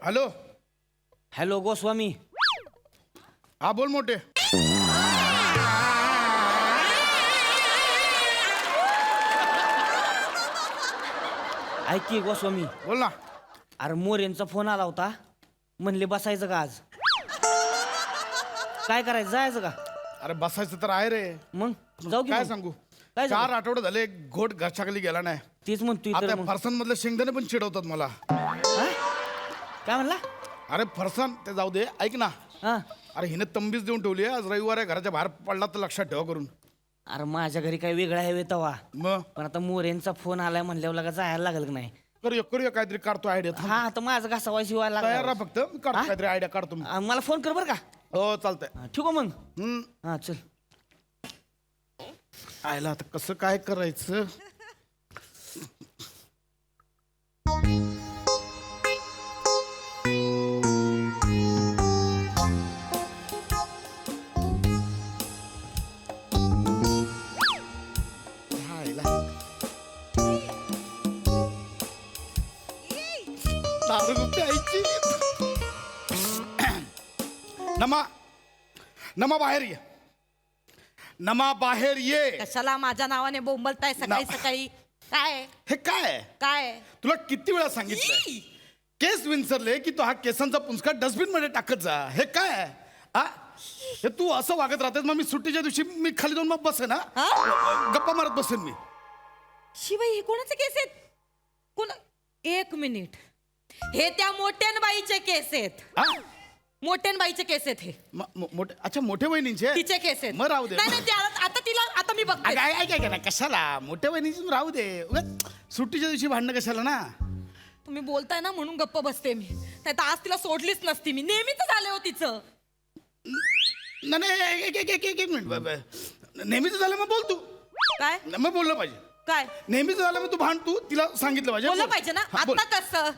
Hello. Hello Goswami. हा बोल मोठे. ऐक की गोस्वामी. बोल ना. अरे मोरेंचा फोन आला होता, म्हणले बसायचं का आज? काय करायचं, जायचं का? अरे बसायचं तर आहे रे. मग जाऊ की काय मग? सांगू, काय 4 आठवडे झाले एक घोट घशाखाली गेला नाही. तेच म्हणतोय तर आता मग. फरसान मधले शेंगदाणे पण चिडवतात मला. हा? काय म्हणला? अरे फरसान ते जाऊ दे, ऐक ना. हा. अरे हिने तंबीच देऊन ठेवली आहे. आज रविवार आहे, घराच्या बाहेर पडला तर लक्षात ठेवा करून. अरे माझ्या घरी काय वेगळा आहे तवा, मग पण आता मोरेंचा फोन आलाय म्हणल्यावर लगा जायला लागल की नाही? करूया काहीतरी काढतो आयडिया. हा आता माझा घासावा शिवायला तयार लागला. राहा फक्त, मी काढतो काहीतरी आयडिया काढतो मी. मला फोन कर बर का. हो चालतंय. ठीक आहे मग. हम्म. हा चल. आयला आता कसं काय करायचं. दारू प्यायची. नमा बाहेर ये. नमा बाहेर ये. कशाला माझ्या नावाने बोंबलताय सकाळी सकाळी? काय हे काय आहे? काय तुला किती वेळा सांगितलं केस विंचरले की तो हा केसांचा पुंजका डस्टबिन मध्ये टाकत जा. हे काय आहे? हा? हे तू असं वागत राहतेस. मग मी सुट्टीच्या दिवशी मी खाली जाऊन मग बसेन, ना गप्पा मारत बसेन मी. शिवाय हे कोणाचे केस आहेत? कोण? एक मिनिट, हे त्या मोठ्यानबाईचे केस आहेत. हा? मोठ्यानबाईचे केस आहेत हे. मोठे, अच्छा मोठे वहिनींचे तिचे केस आहेत. मग राहू दे. नाही आता तिला आता मी बघते. काय ना कशाला मोठ्या वहिनीची राहू दे. उगाच सुट्टीच्या दिवशी भांडणं कशाला ना. तुम्ही बोलताय ना म्हणून गप्प बसते मी, नाही तर आज तिला सोडलीच नसती मी. नेहमीच झाले हो तिचं. नाही एक मिनिट. नेहमीच झालं मग बोल तू. काय मग बोललं पाहिजे. काय नेहमीच झालं मग तू भांड, तू तिला सांगितलं पाहिजे. बोललं बोल. पाहिजे ना. हा, बोल. आता कसं?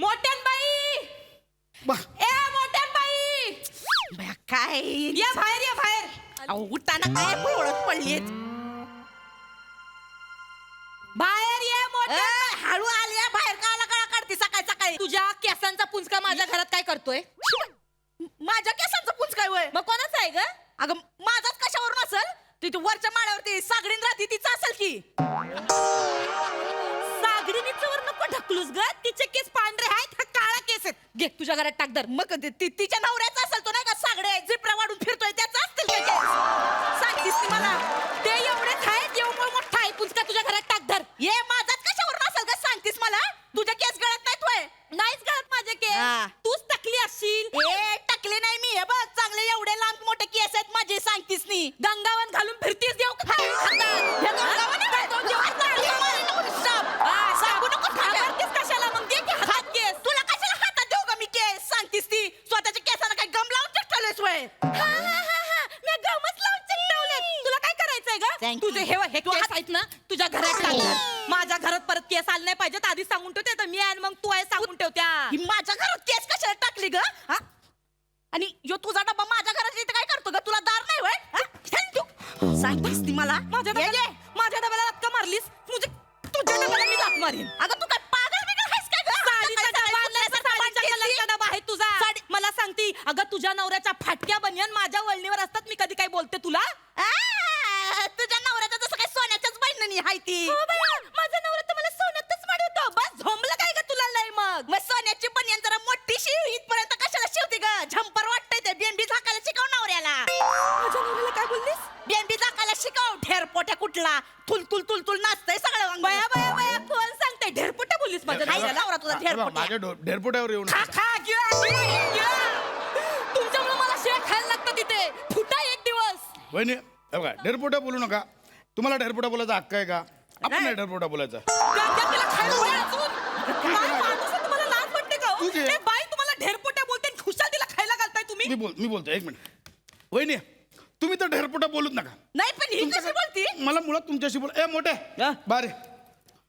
मोठ्यानबाई, ए मोठ्यानबाई, बया, काय या बाहेर, या बाहेर. अहो, उठाना काय ओळख पडली. बाहेर ये मोठ्यानबाई. हळू आली या बाहेर. काला काळा काढते सकाळी सकाळी. तुझ्या केसांचा पुंजका माझ्या घरात काय करतोय? माझ्या केसांचा पुंजका वय मग कोणाचा आहे ग? अगं माझाच कशावरून असेल? ती वरच्या माळ्यावरती सागडीन राहते तिचा असेल की. सागडीनीचं नको ढकलूस ग. तिचे केस पांढरे आहेत, हा काळा केस आहेत. घे तुझ्या घरात टाक दर. मग तिच्या नवऱ्याचा असेल तो, नाही का सागडे झिपरा वाढून फिरतोय त्याचा असतील ते केस. सांगतीस ती मला. ते एवढेच आहेत, एवढं मोठा आहे पुंजका तुझ्या घरात टाक धर. ये माझाच कशावरून असेल ग? सांगतीस मला. तुझे केस गळत नाहीत होय? नाहीच गळत माझे केस. तूच टकली असशील. ए टकले नाही मी. हे बघ चांगले एवढे लांब मोठे केस आहेत माझे. सांगतीस नी गंगावन घालून फिरतीस. देव का सांगू नको. कशाला मग दे की हातात केस. तुला कशाला हातात देऊ का मी केस? सांगतीस ती स्वतःच्या केसाला काय गम लावून चिकटवलेस वय? मी गमच लावून चिकटवले. तुला काय करायचंय ग? तुझे हे केस आहेत ना तुझ्या घरात टाक. माझ्या घरात परत केस आले नाही पाहिजेत. आधी सांगून ठेवते तर मी आणि मग तू आहे सांगून ठेवत्या. माझ्या घरात केस कशाला टाकली ग? आणि यो तुझा डब्बा माझ्या घरात इथे काय करतो ग? तुला दार नाही होय? सांगतेस ती मला. माझ्या डब्याला रक्का मारलीस. तुझ्या डब्याला मी लाथ मारीन. अगं तू काय पागल बिगल आहेस काय ग? साडीचा डबा आहे तुझा. मला सांगती अगं तुझ्या नवऱ्याच्या फाटक्या बनियन माझ्या वळणीवर असतात. मी कधी काय बोलते तुला? तुझ्या नवऱ्याचं जसं काय सोन्याच्याच बहिणी आहे ती. माझा नवरा तर मला सोन्यातच माडवतो. बस झोंबलं काय ग तुला? नाही मग सोन्याची बनियन जरा मोठी शिव. इथपर्यंत कशाला शिवते ग? झंपर वाटतंय ते. बेंबी झाकायला शिकव नवऱ्याला. माझ्या नवऱ्याला काय बोललीस? बेंबी झाकायला शिकव. ढेरपोट्या कुठला तुल नाचतंय सगळं. बया बया बया कोण सांगतंय ढेरपोट्या बोललीस माझ्या नवरा? तुझा ढेरपोट्या माझ्या ढेरपोट्यावर येऊन तुमच्यामुळे मला शेळ खायला लागतं तिथे. फुटा एक दिवस. वहिनी बघा, ढेरपोट्या बोलू नका. तुम्हाला ढेरपोट्या बोलायचा हक्क आहे का? आपण नाही ढेरपोट्या बोलायचा. तिला खायला वय अजून. काय माणूस आहे, तुम्हाला लाज वाटते का? तू घे. ए बाई तुम्हाला ढेरपोट्या बोलते आणि खुशाल तिला खायला घालताय तुम्ही. मी बोलतो एक मिनिट. वहिनी तुम्ही तर ढेरपोट्या बोलूच नका. नाही पण ही कशी बोलती? मला मुळात तुमच्याशी बोल. ए मोठे हा? बारे,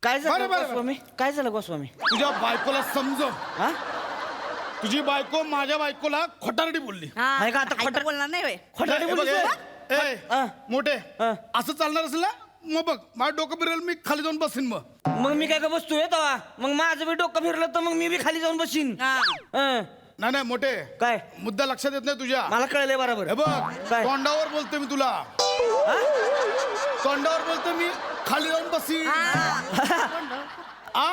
काय झालं बरं, बरं. गोस्वामी? काय झालं गोस्वामी? तुझ्या बायकोला समजव. हा? तुझी बायको माझ्या बायकोला खोटारडी बोलली. आहे का आता खोटं बोलणार नाही होय? खोटारडी ए, बोलली ए, तू? ए, हा. मोठे हा. असं चालणार असेल ना मग बघ माझं डोकं फिरेल मी खाली जाऊन बसीन मग मी काय का बसतोय तेव्हा मग माझं बी डोकं फिरलं तर मग मी बी खाली जाऊन बसीन हा. हं. नाही नाही मोठे काय मुद्दा लक्षात येत नाही तुझ्या मला कळलंय बरोबर हे बघ काय? तोंडावर बोलतोय मी तुला तोंडावर बोलतोय मी खाली जाऊन बसीन आ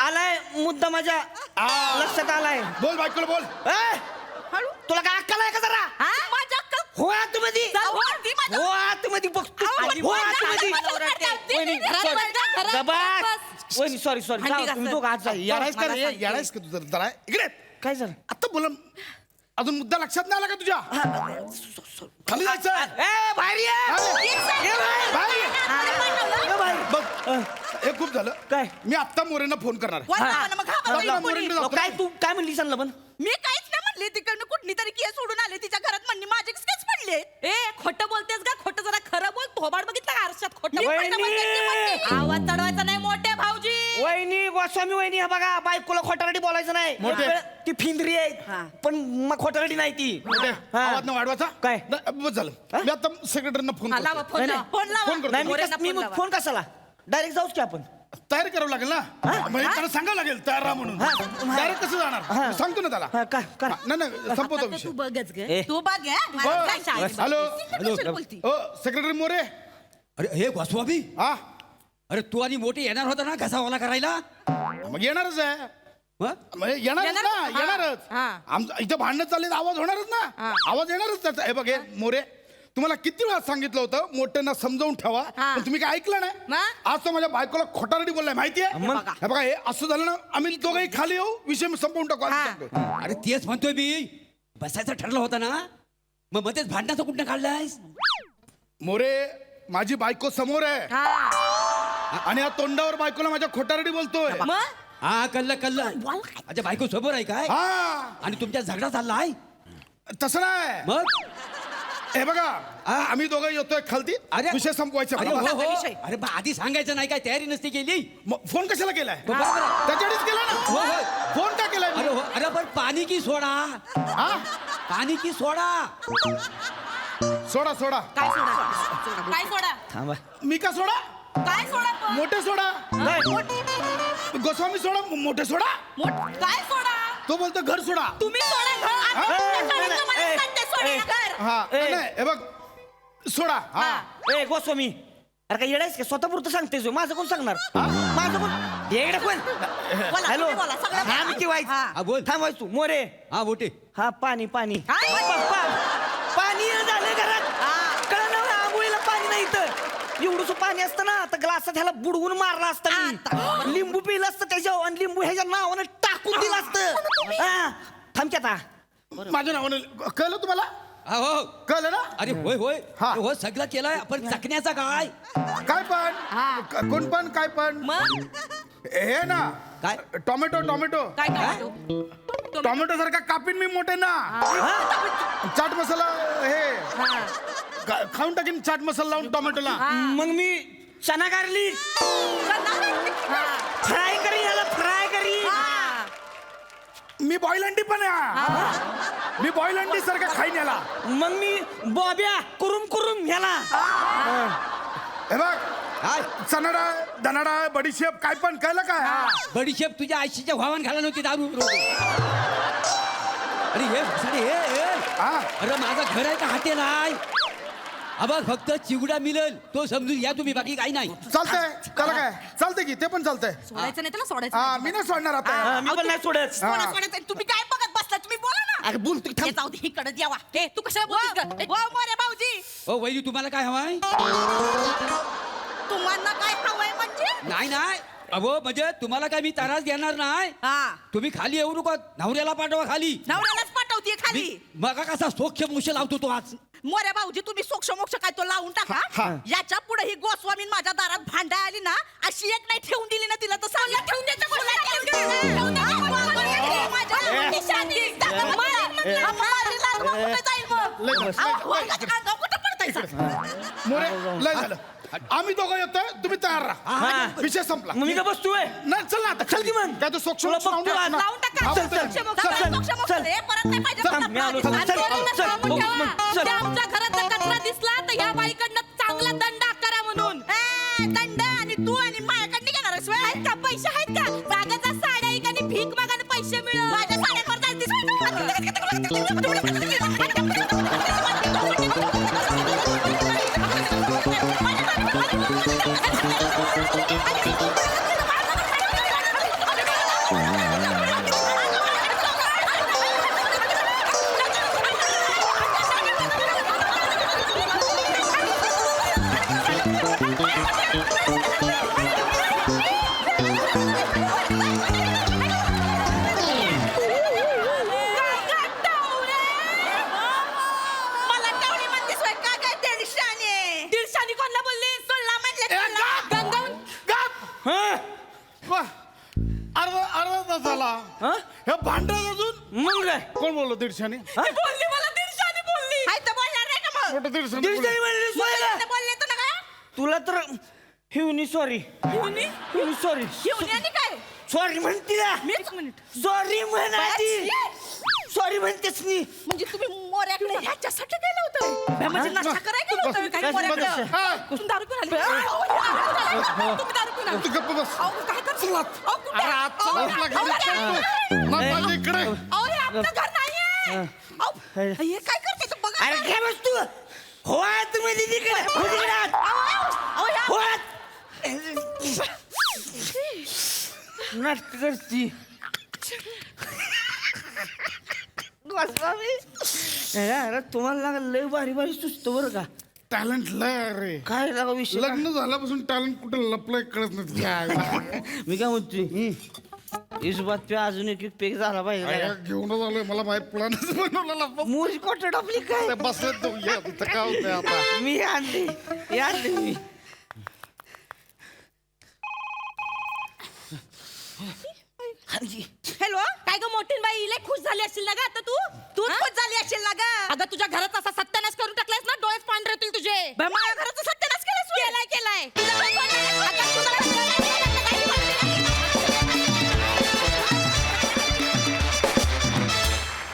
आलाय मुद्दा माझ्या लक्षात आलाय बोल बायकोला बोल ए, हळू. तुला काय अक्कल आहे का जरा हा? माझ्या अक्कल हो आतमध्ये चल, हो, ती माझ्या- हो आतमध्ये बघतो अहो, हो पण आतमध्ये मला ओरडते. वहिनी, घरात sorry. बस ना, घरात गबास. बस. वहिनी सॉरी सॉरी भांडी तुम्ही घासत. दोघं आत जा याडायस का मला रे सांगते. याडायस का तू जरा इकडे काय झालं आता बोल अजून मुद्दा लक्षात नाही आला का तुझ्या खाली जायचं ए बाहेर ये. बाहेर. ये बाहेर. बाहेर. ये बाहेर. बघ हे खूप झालं काय? मी आत्ता मोरेंना फोन करणार आहे. वा, ना, मग हा, चला, बाबा, मोरेंकडे कोणी? जातो. काय तू काय म्हणली सांगलं पण मी काहीच नाही म्हणले तिकडनं कुठली तरी केस सोडून आले तिच्या घरात म्हणली माझे केस पडले ए खोटं बोलतेस का खोटं जरा खरं बोल थोबाड बघितलं का आरशात खोटं मी खोटं वहिनी! बोलतेस ती म्हणते. आवाज चढवायचा नाही मोठे भाऊजी वहिनी गोस्वामी वहिनी हा बघा बायकोला खोटारडी बोलायचं नाही मोठे. एक वेळ ती फिंदरी हा. आहे पण मग खोटारडी नाही ती मोठे, हा. आवाज न वाढवायचा काय? नाही, बस झालं मी आता सेक्रेटरीना फोन हा, लावा करतो फोन नाही, लावा फोन लावा फोन करतो. नाही मी मोरेंना मी फोन लावा. फोन कशाला डायरेक्ट जाऊच की आपण तयारी करावं लागेल ना म्हणजे त्यांना सांगावं लागेल तयार राहा म्हणून हा. डायरेक्ट कसं जाणार हा. मी सांगतो ना त्याला हा, काय काय हा, नाही नाही संपवतो आता विषय तू बघच ग ए. तू बघ हे. मला काय शाळेत हॅलो. बघते. कशाला बोलती? हो सेक्रेटरी मोरे अरे हे गोस्वामी हा अरे तू आणि मोठी येणार होता ना घसावाला करायला मग येणारच आहे हं? म्हणजे येणारच येणार? ना हा. येणारच हा. आमचं इथं भांडणं चालले तर आवाज होणारच ना हा. आवाज येणारच त्याचा हे बघ हे मोरे तुम्हाला किती वेळा सांगितलं होतं मोठ्यांना समजावून ठेवा हा. पण तुम्ही काय ऐकलं नाही मग? आज तो माझ्या बायकोला खोटारडी बोललाय माहितीये मग? हे बघा हे असं झालं ना आम्ही दोघंही खाली येऊ विषय संपवून टाकू आम्ही हा. सांगतो. अरे तेच म्हणतोय मी बसायचं ठरलं होतं ना मग मध्येच भांडणाचं कुठं काढलायस मोरे माझी बायको समोर आहे हा. आणि या तोंडावर बायकोला माझ्या खोटारडी बोलतोय मग हा कल्लं माझ्या बायको समोर आहे काय हा आणि तुमच्या झगडा चाललाय तसं नाही मग हे बघा आम्ही दोघं येतोय खालती अरे विषय संपवायचा अरे मला. हो हो विषय. अरे बा, आधी सांगायचं नाही काय तयारी नसती केली मग फोन कशाला केलाय बरोबर आहे. त्याच्यावरच केला हो, ना हो. फोन का केलाय अरे हो अरे पण पाणी की सोडा हा पाणी की सोडा सोडा सोडा काय सोडा काय सोडा थांबा मी का सोडा काय सोडा पण? मोठे सोडा काय? गोस्वामी सोडा मोठे सोडा काय सोडा तो बोलतो घर सोडा तुम्ही सोडा घर हा? आम्ही नाही, तुम्हाला नाही, सांगते सोडायला घर हा ए. नाही हे बघ सोडा हा ए गोस्वामी अरे काय येडायस का स्वतः पुरतं सांगतेस माझं कोण सांगणार माझं कोण येडा कोण बोला, हॅलो तुम्ही बोला, सगळं हा बोला. मी वाईच हा. हा बोल थांबायच तू मोरे हा मोठे हा पाणी पाणी हा? पाणी झालं घरात हा. कळलं ना आंघोळीला पाणी नाही तर एवढंसं पाणी असतं ना तर ग्लासात ह्याला बुडवून मारलं असतं मी लिंबू पिलं असतं त्याच्यावर आणि लिंबू ह्याच्या नावानं टाकून दिलं असतं हा थांब की आता माझ्या नावाने कळलं तुम्हाला हा हो कळलं ना अरे होय होय हा. हो सगळं केलंय पण चकण्याचा काय काय पण कोण पण काय पण मग हे ना काय? टोमॅटो टोमॅटो काय टोमॅटो टोमॅटो सारखा कापीन मी मोठे ना चाट मसाला हे खाऊन टाकीन चाट मसाला लावून टोमॅटोला मग मी चना गारली फ्राय करी याला फ्राय करी मी बॉईल अंडी पण आहे मी बॉईल अंडी सारखा खाईन याला मग मी बॉब्या कुरुम कुरुम ह्याला हे बघ काय चणाडा धनाडा बडीशेप काय पण कळलं काय बडीशेप तुझ्या आईशीच्या भावान घाला नव्हती दारू अरे हे भोसडी, हे हा अरे माझं घर आहे का हॉटेल आहे अबा फक्त चिवडा मिळेल तो समजून या तुम्ही बाकी काही नाही चालतंय त्याला काय चालतंय की ते पण चालतंय सोडायचं नाही त्याला सोडायचं हा नाही. मी नाही सोडणार आता हा, मी पण नाही सोडत सोडायचं तुम्ही काय बघत बसला तुम्ही बोला ना अरे बोल तू हे जाऊ दे इकडे यावा हे तू कशाला बोलतोस वा मोरे भाऊजी ओ वैरी तुम्हाला काय हवाय तुम्हाला काय हवंय म्हणजे नाही नाही अबो म्हणजे तुम्हाला काय मी त्रास देणार नाही हा तुम्ही खाली येऊ नको नवऱ्याला पाठवा खाली नवऱ्यालाच पाठवतीये खाली मग कसा सोक्ष मोक्ष लावतो तो आज मोऱ्या भाऊजी तुम्ही सोक्ष मोक्ष काय तो लावून टाका याच्या पुढे ही गोस्वामी माझ्या दारात भांडा आली ना अशी एक नाही ठेवून दिली ना तिला तर सांगा ठेवून मोरे लय झालं आम्ही दोघं येतोय तुम्ही तयार राहा हा. विषय संपला मग मी का बसतोय नाही चल ना आता चल की मग. काय तो सोक्ष तुला मोक्ष लावून बघतो टाक आज. ना. लावून टाका हा, चल, चल, चल, चल, चल, चल. चल. चल. हे परत नाही पाहिजे चल, मी आलो, चल, आणि चल, वरून चल, सांगून बघू, ठेवा. मग, चल. त्या आमच्या घरातला कचरा दिसला तर ह्या बाईकडनं चांगला दंड करा म्हणून पैसे मिळव माझ्या साड्यांवर मला टावणी म्हणतेस होय का काय दीडशाने कोणला बोलली सोडला म्हणले गंगावून अर्धा तास झाला हे भांडण अजून मग काय कोण बोललो 150? बोलली मला दीडशाने बोलली हाय तर बोलणार नाही का मग कुठं 150 दीडशाने म्हणली सोयला. तर बोलले तर ना काय तुला तर हिवनी सॉरी सॉरी शिवण्याने काय सॉरी म्हणती ना मीच मिनिट सॉरी म्हणाली सॉरी म्हणतेस मी म्हणजे तुम्ही मोऱ्याकडे ह्याच्यासाठी गेलं होतं म्हणजे नशा करायला गेलं होतं काही मोऱ्याकडे तुम्ही दारू पिऊन आले तुम्ही दारू पिऊन आले तू गप्प बस अहो काय करतो अहो कुठे अरे आजचा अहो, आपला अहो, घरी अहो, खेळतो. मग माझ्या इकडे अहो, हे आपलं घर नाहीये अहो, हे काय करते तू बघा अरे काय बस तू हो मध्ये तिकडे हो तिकडे आत. अहो, हे हो आत. नाटक करती अरे तुम्हाला लागा लय भारी भारी सुचतो बरं का टॅलेंट लय अरे काय लागा विषय लग्न झाल्यापासून टॅलेंट कुठे लपलंय कळत नाही घ्यायला. मी काय म्हणतोय इस बात पे अजून एक पेक झाला पाहिजे अरे, घेऊनच आलोय मला माहित प्लॅनच बनवलेला मोरी कोटड आपली काय बसत तू ये इथं काय होतंय आता मी आणली मी हॅलो काय ग मोठीन बाई लय खुश झाली असेल ना ग आता तू तू खुश झाली असेल ना ग अगं तुझ्या घरात असा सत्यानाश करून टाकलायस ना डोळेच पांढरे होतील तुझे माझ्या घराचा सत्यानाश केलाय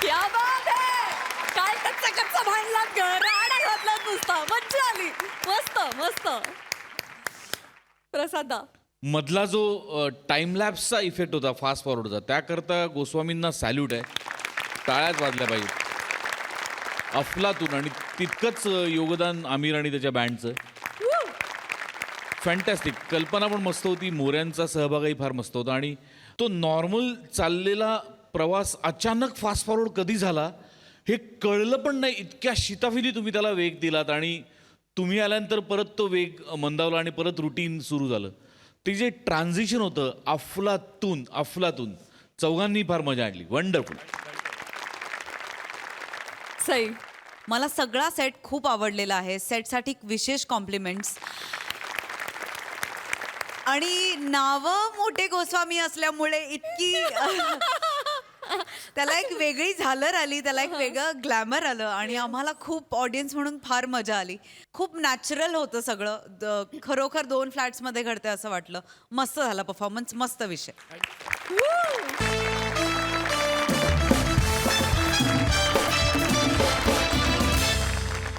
क्या बात आहे काय कच्चा भांडला राडा घातला नुसता मज्जा आली मस्त मस्त प्रसादा मधला जो टाइम लॅप्सचा इफेक्ट होता फास्ट फॉरवर्डचा त्याकरता गोस्वामींना सॅल्यूट आहे. टाळ्याच वाजल्या पाहिजे. अफलातून आणि तितकंच योगदान आमिर आणि त्याच्या बँडचं. फॅन्टॅस्टिक. कल्पना पण मस्त होती. मोऱ्यांचा सहभागही फार मस्त होता आणि तो नॉर्मल चाललेला प्रवास अचानक फास्ट फॉरवर्ड कधी झाला हे कळलं पण नाही. इतक्या शिताफिती तुम्ही त्याला वेग दिलात आणि तुम्ही आल्यानंतर परत तो वेग मंदावला आणि परत रुटीन सुरू झालं. ते जे ट्रान्झिशन होतं अफलातून चौघांनी फार मजा आणली. वंडरफुल. सई मला सगळा सेट खूप आवडलेला आहे. सेटसाठी विशेष कॉम्प्लिमेंट्स आणि नावं मोठे गोस्वामी असल्यामुळे इतकी त्याला एक वेगळी झालर आली, त्याला एक वेगळं ग्लॅमर आलं आणि आम्हाला खूप ऑडियन्स म्हणून फार मजा आली. खूप नॅचरल होतं सगळं. खरोखर 2 फ्लॅट्समध्ये घडते असं वाटलं. मस्त झाला परफॉर्मन्स. मस्त विषय.